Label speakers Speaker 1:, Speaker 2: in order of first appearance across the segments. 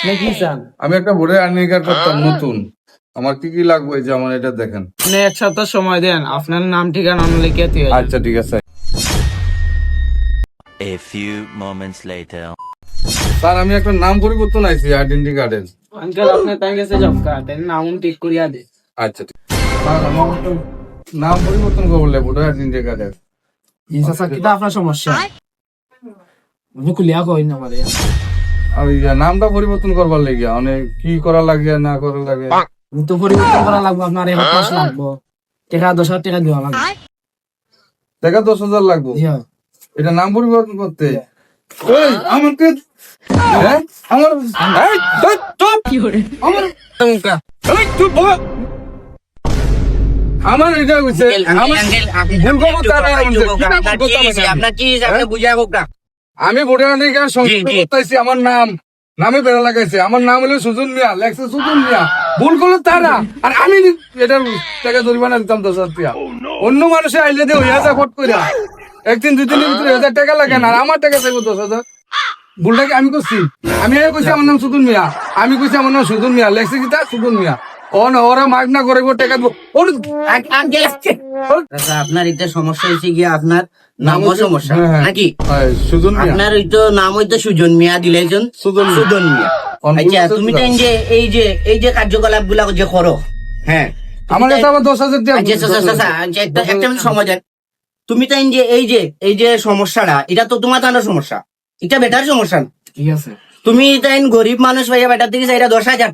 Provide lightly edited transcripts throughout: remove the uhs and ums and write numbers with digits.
Speaker 1: আপনি কি চান?
Speaker 2: আমি একটা ভোটার আইডি কার্ড করতাম নতুন, আমার কি কি লাগবে যে আমার এটা দেখেন।
Speaker 1: আপনি এক সপ্তাহ সময় দেন, আপনার নাম ঠিকানা লিখে দিয়ে
Speaker 2: আচ্ছা ঠিক আছে
Speaker 3: A few moments later.
Speaker 2: Sir, আমি একটা নাম পরিবর্তন আইছি আইডেন্টি কার্ডের।
Speaker 1: আঙ্কেল আপনি তাই গেছে জব কার্ড নাম ঠিক করিয়া দে।
Speaker 2: আচ্ছা ঠিক স্যার, আমার একটা নাম পরিবর্তন করলে ভোটার আইডেন্টি কার্ডের।
Speaker 1: চাচা কিটা আপনার সমস্যা? আমি কুলিয়া কই না পারে।
Speaker 2: আর নামটা পরিবর্তন করবার লাগিয়া অনেক কি করা লাগে না করা লাগে।
Speaker 1: তো পরিবর্তন করা লাগবে, আপনার 1 মাস লাগবে, টাকা 10,000 টাকা দেওয়া লাগবে।
Speaker 2: টাকা 10,000 লাগবে
Speaker 1: ইয়া
Speaker 2: এটা নাম পরিবর্তন করতে। ওই আমাকে হ্যাঁ আমার এই, চুপ, চুপ। আমার
Speaker 1: মুকা
Speaker 2: এই, চুপ বাবা। আমার এটা হইছে আমার ভুল কথা না,
Speaker 1: আপনার কি আপনি বুঝাই হোক না।
Speaker 2: আমি ভোটার আইডি কার্ড সংশোধন করতেছি, আমার নামে বেড়া লাগাইছে, আমার নাম হলো সুজন মিয়া, লেখছে সুজন মিয়া, ভুল করলো তারা, আর আমি এটার টাকা জরিমানা দিতাম 10,000 টাকা। অন্য মানুষে আইলে দিয়ে হইয়া যা ফট কইরা একদিন 2 দিনের ভিতরে 1,000 টাকা লাগে না, আর আমার টাকা চাইবো 10,000। ভুলটা কি আমি করছি? আমি কইছি আমার নাম সুজন মিয়া, আমি কইছি আমার নাম সুজন মিয়া, লেখছে কি তা সুজন মিয়া। ওরা মাগ না করে টাকা দেবো।
Speaker 4: আপনার এটা সমস্যা হয়েছে গিয়ে আপনার নামও সমস্যা নাকি?
Speaker 2: সুজন মিয়া,
Speaker 4: আপনার ওইতো নাম হইতো সুজন মিয়া দিলেন সুজন মিয়া। আচ্ছা তুমি তো এই যে কার্যকলাপ গুলা যে করো, হ্যাঁ
Speaker 2: আমার কাছে আবার 10,000 টাকা।
Speaker 4: আচ্ছা, একটা মিনিট সময় দেন। তুমি তো এই যে সমস্যাটা, এটা তো তোমার জানার সমস্যা, এটা বেটার সমস্যা না।
Speaker 1: ঠিক আছে,
Speaker 4: তুমি তাই গরিব মানুষ ভাইয়া বেটার দিকে এটা 10,000 টাকা,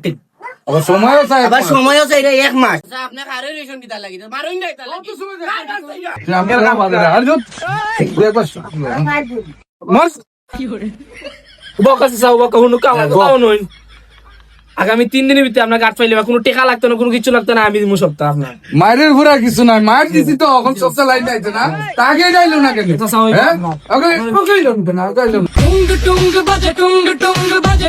Speaker 2: আবার সময়ও চাই,
Speaker 4: আবার সময় আছে এটা 1 মাস। আপনাকে আরো রেশন দিতে লাগি, মারুন না এটা লাগি।
Speaker 1: আগামী 3 দিনের ভিতরে আপনার কার্ড পাইলে কোনো টাকা লাগতো না, কোনো কিছু লাগতো না, আমি দিব সপ্তাহ আপনার।
Speaker 2: মায়ের ঘোরা কিছু নাই, মায়ের দিছি তো এখন সবচেয়ে লাইন আইছে না, তাকে যাইলো না কেন? হ্যাঁ ওকে ওকে না, ওকে
Speaker 1: টুঙ্গ টুঙ্গ বাজে, টুঙ্গ টুঙ্গ বাজে।